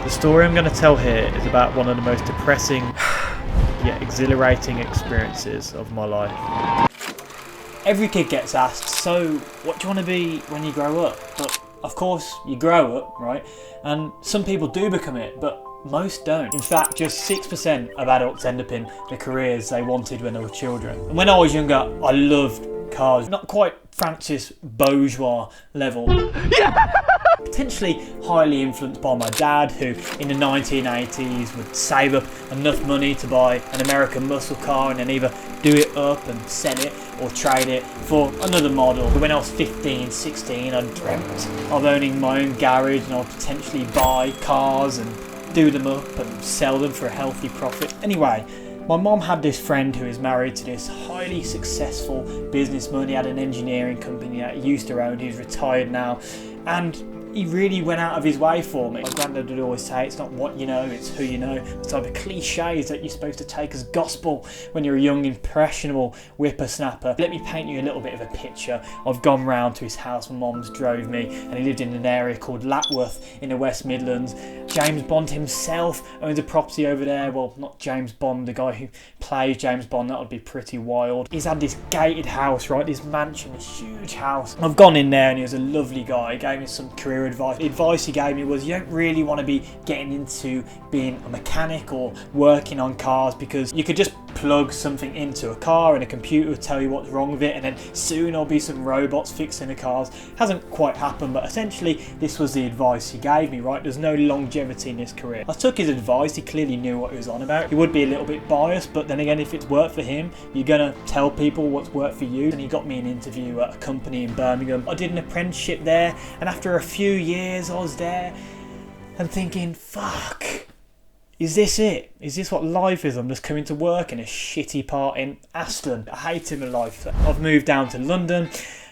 The story I'm going to tell here is about one of the most depressing yet exhilarating experiences of my life. Every kid gets asked, so what do you want to be when you grow up? But of course you grow up, right? And some people do become it, but most don't. In fact, just 6% of adults end up in the careers they wanted when they were children. And when I was younger, I loved cars. Not quite Francis Bourgeois level. Yeah. Potentially highly influenced by my dad, who in the 1980s would save up enough money to buy an American muscle car and then either do it up and sell it or trade it for another model. When I was 15, 16, I dreamt of owning my own garage and I'd potentially buy cars and do them up and sell them for a healthy profit. Anyway, my mom had this friend who is married to this highly successful businessman. He had an engineering company that he used to own. He's retired now, and he really went out of his way for me. My granddad would always say, it's not what you know, it's who you know. The type of cliches that you're supposed to take as gospel when you're a young, impressionable whippersnapper. Let me paint you a little bit of a picture. I've gone round to his house, my mom's drove me, and he lived in an area called ldwa in the West Midlands. James Bond himself owns a property over there. Well, not James Bond, the guy who plays James Bond, that would be pretty wild. He's had this gated house, right, this mansion, this huge house. I've gone in there and he was a lovely guy. He gave me some career advice. The advice he gave me was, you don't really want to be getting into being a mechanic or working on cars, because you could just plug something into a car and a computer will tell you what's wrong with it, and then soon there'll be some robots fixing the cars. Hasn't quite happened, but essentially this was the advice he gave me, right? There's no longevity in this career. I took his advice. He clearly knew what he was on about. He would be a little bit biased, but then again, if it's worked for him, you're gonna tell people what's worked for you. And he got me an interview at a company in Birmingham. I did an apprenticeship there, and after a few years I was there and thinking, fuck, is this it? Is this what life is? I'm just coming to work in a shitty part in Aston. I hated my life. I've moved down to London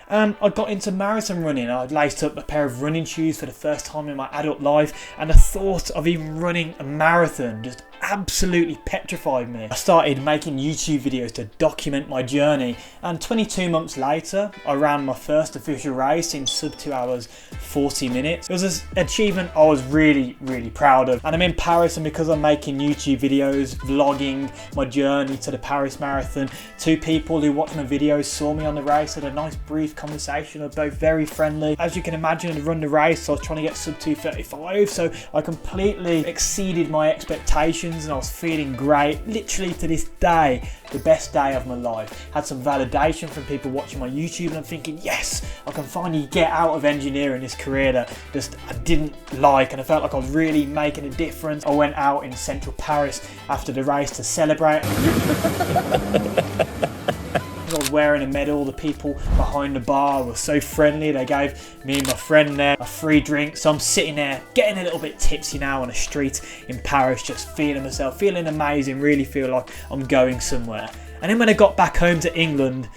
and I got into marathon running. I'd laced up a pair of running shoes for the first time in my adult life, and the thought of even running a marathon just absolutely petrified me. I started making YouTube videos to document my journey, and 22 months later I ran my first official race in sub 2 hours 40 minutes. It was an achievement I was really proud of, and I'm in Paris, and because I'm making YouTube videos vlogging my journey to the Paris Marathon, two people who watched my videos saw me on the race, had a nice brief conversation. They're both very friendly. As you can imagine, to run the race I was trying to get sub 2:35, so I completely exceeded my expectations and I was feeling great. Literally to this day, the best day of my life. Had some validation from people watching my YouTube, and I'm thinking, yes, I can finally get out of engineering, this career that just I didn't like, and I felt like I was really making a difference. I went out in central Paris after the race to celebrate. I was wearing a medal. The people behind the bar were so friendly. They gave me and my friend there a free drink. So I'm sitting there getting a little bit tipsy now on a street in Paris, just feeling myself, feeling amazing, really feel like I'm going somewhere. And then when I got back home to England,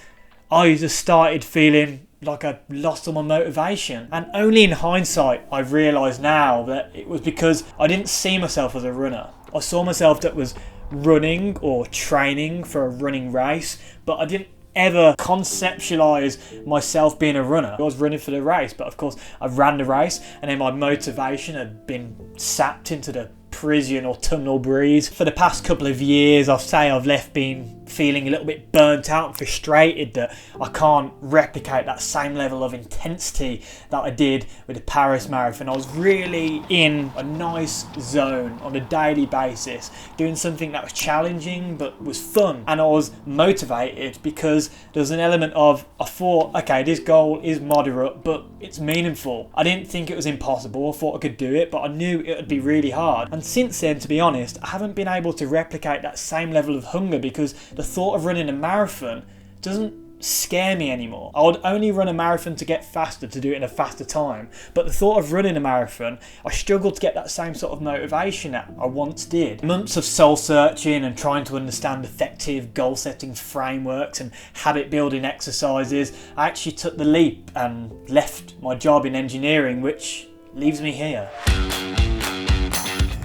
I just started feeling like I lost all my motivation. And only in hindsight, I've realised now that it was because I didn't see myself as a runner. I saw myself that was running or training for a running race, but I didn't ever conceptualize myself being a runner. I was running for the race, but of course I ran the race, and then my motivation had been sapped into the Parisian autumnal breeze. For the past couple of years, I'll say I've left being feeling a little bit burnt out and frustrated that I can't replicate that same level of intensity that I did with the Paris Marathon. I was really in a nice zone on a daily basis, doing something that was challenging but was fun, and I was motivated because there was an element of, I thought, okay, this goal is moderate but it's meaningful. I didn't think it was impossible. I thought I could do it, but I knew it would be really hard. And since then, to be honest, I haven't been able to replicate that same level of hunger, because the thought of running a marathon doesn't scare me anymore. I would only run a marathon to get faster, to do it in a faster time, but the thought of running a marathon, I struggled to get that same sort of motivation that I once did. Months of soul searching and trying to understand effective goal setting frameworks and habit building exercises, I actually took the leap and left my job in engineering, which leaves me here.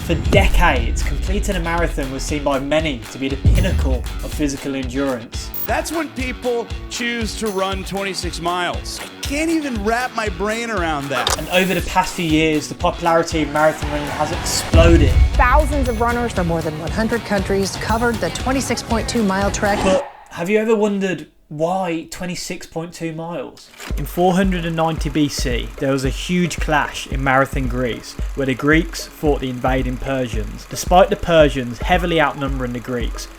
For decades, completing a marathon was seen by many to be the pinnacle of physical endurance. That's when people choose to run 26 miles. I can't even wrap my brain around that. And over the past few years, the popularity of marathon running has exploded. Thousands of runners from more than 100 countries covered the 26.2 mile trek. But have you ever wondered why 26.2 miles? In 490 BC, there was a huge clash in Marathon Greece, where the Greeks fought the invading Persians. Despite the Persians heavily outnumbering the Greeks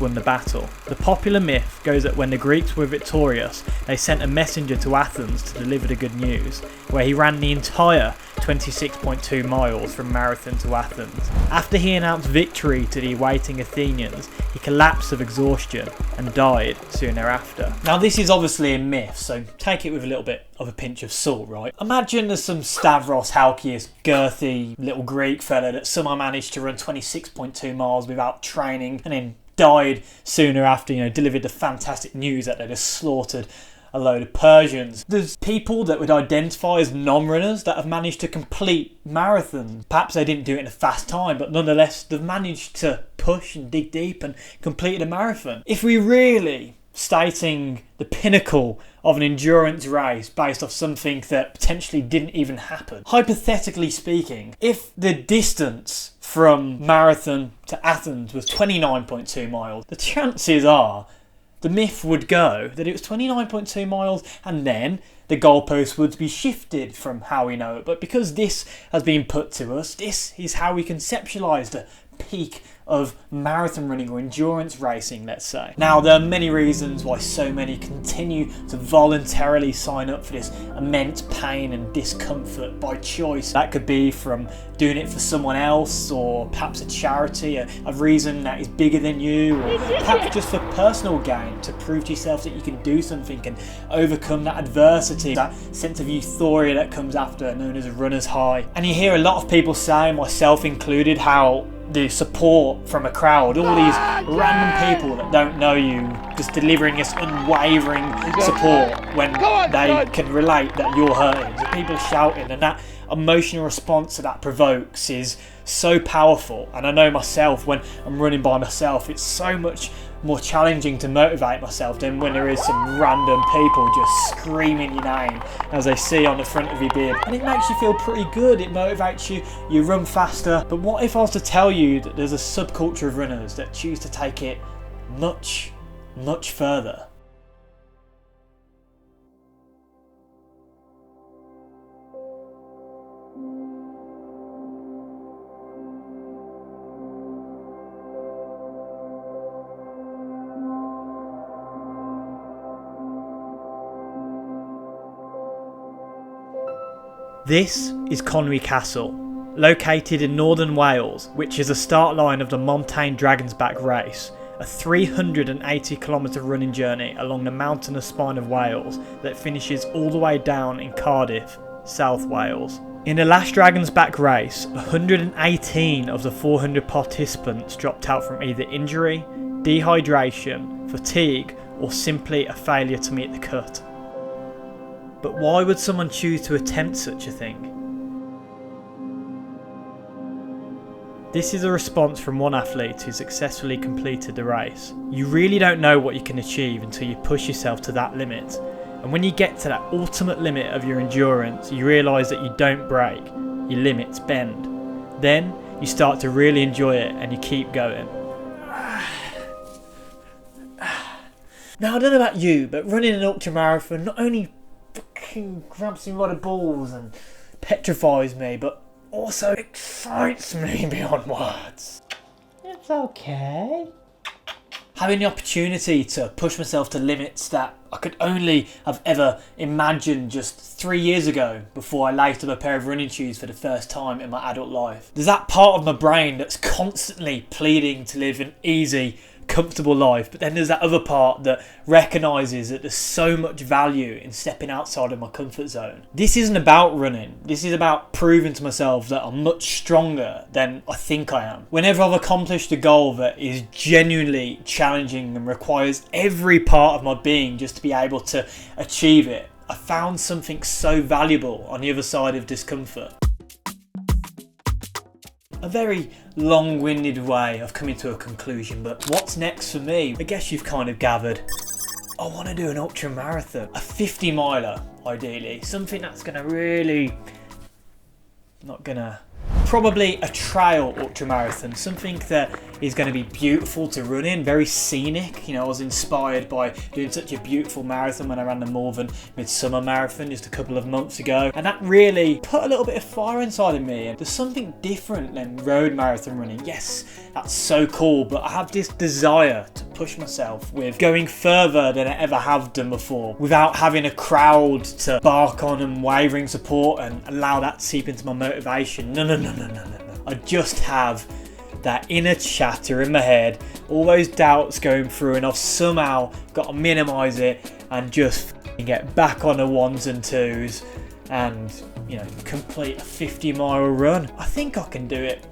won the battle. The popular myth goes that when the Greeks were victorious, they sent a messenger to Athens to deliver the good news, where he ran the entire 26.2 miles from Marathon to Athens. After he announced victory to the awaiting Athenians, he collapsed of exhaustion and died soon thereafter. Now this is obviously a myth, so take it with a little bit of a pinch of salt, right? Imagine there's some Stavros Halkias, girthy little Greek fella that somehow managed to run 26.2 miles without training and then died sooner after, delivered the fantastic news that they just slaughtered a load of Persians. There's people that would identify as non-runners that have managed to complete marathons. Perhaps they didn't do it in a fast time, but nonetheless they've managed to push and dig deep and complete a marathon. If we really stating the pinnacle of an endurance race based off something that potentially didn't even happen. Hypothetically speaking, if the distance from Marathon to Athens was 29.2 miles, the chances are the myth would go that it was 29.2 miles and then the goalpost would be shifted from how we know it. But because this has been put to us, this is how we conceptualise the peak of marathon running or endurance racing, let's say. Now, there are many reasons why so many continue to voluntarily sign up for this immense pain and discomfort by choice. That could be from doing it for someone else, or perhaps a charity, a reason that is bigger than you, or perhaps just for personal gain, to prove to yourself that you can do something and overcome that adversity, that sense of euphoria that comes after, known as a runner's high. And you hear a lot of people say, myself included, how the support from a crowd, all these random people that don't know you, just delivering this unwavering support when they can relate that you're hurting. The people shouting, and that emotional response that provokes is so powerful. And I know myself, when I'm running by myself, it's so much more challenging to motivate myself than when there is some random people just screaming your name as they see on the front of your beard. And it makes you feel pretty good, it motivates you, you run faster. But what if I was to tell you that there's a subculture of runners that choose to take it much, much further? This is Conwy Castle, located in northern Wales, which is the start line of the Montane Dragon's Back race, a 380km running journey along the mountainous spine of Wales that finishes all the way down in Cardiff, South Wales. In the last Dragon's Back race, 118 of the 400 participants dropped out from either injury, dehydration, fatigue, or simply a failure to meet the cut. But why would someone choose to attempt such a thing? This is a response from one athlete who successfully completed the race. You really don't know what you can achieve until you push yourself to that limit. And when you get to that ultimate limit of your endurance, you realise that you don't break, your limits bend. Then you start to really enjoy it and you keep going. Now, I don't know about you, but running an ultramarathon not only fucking grabs me by the balls and petrifies me, but also excites me beyond words. It's okay. Having the opportunity to push myself to limits that I could only have ever imagined just 3 years ago before I laced up a pair of running shoes for the first time in my adult life. There's that part of my brain that's constantly pleading to live an easy, comfortable life, but then there's that other part that recognises that there's so much value in stepping outside of my comfort zone. This isn't about running, this is about proving to myself that I'm much stronger than I think I am. Whenever I've accomplished a goal that is genuinely challenging and requires every part of my being just to be able to achieve it, I found something so valuable on the other side of discomfort. a very long-winded way of coming to a conclusion, but what's next for me? I guess you've kind of gathered. I want to do an ultra marathon, a 50 miler ideally, something that's going to really, probably a trail ultramarathon, something that is going to be beautiful to run in, very scenic. You know, I was inspired by doing such a beautiful marathon when I ran the Malvern Midsummer Marathon just a couple of months ago, and that really put a little bit of fire inside of me. And there's something different than road marathon running. Yes, that's so cool, but I have this desire to push myself with going further than I ever have done before, without having a crowd to bark on and wavering support and allow that to seep into my motivation. No. I just have that inner chatter in my head, all those doubts going through, and I've somehow got to minimise it and just get back on the ones and twos and, you know, complete a 50-mile run. I think I can do it.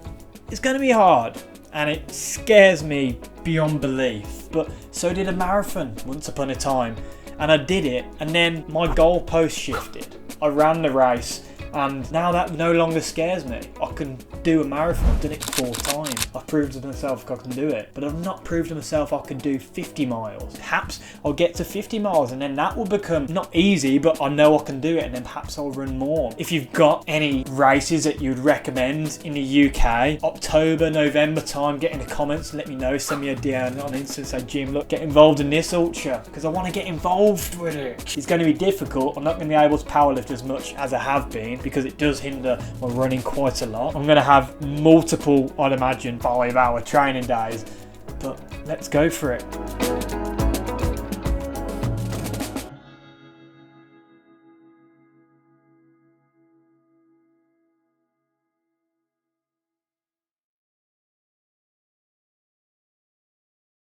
It's going to be hard and it scares me beyond belief, but so did a marathon once upon a time, and I did it, and then my goalpost shifted. I ran the race, and now that no longer scares me. I can do a marathon. I've done it 4 times. I've proved to myself I can do it, but I've not proved to myself I can do 50 miles. Perhaps I'll get to 50 miles and then that will become not easy, but I know I can do it, and then perhaps I'll run more. If you've got any races that you'd recommend in the UK, October, November time, get in the comments and let me know. Send me a DM on Insta, say, Jim, look, get involved in this ultra, because I want to get involved with it. It's going to be difficult. I'm not going to be able to powerlift as much as I have been, because it does hinder my running quite a lot. I'm going to have multiple, I'd imagine, 5-hour training days, but let's go for it.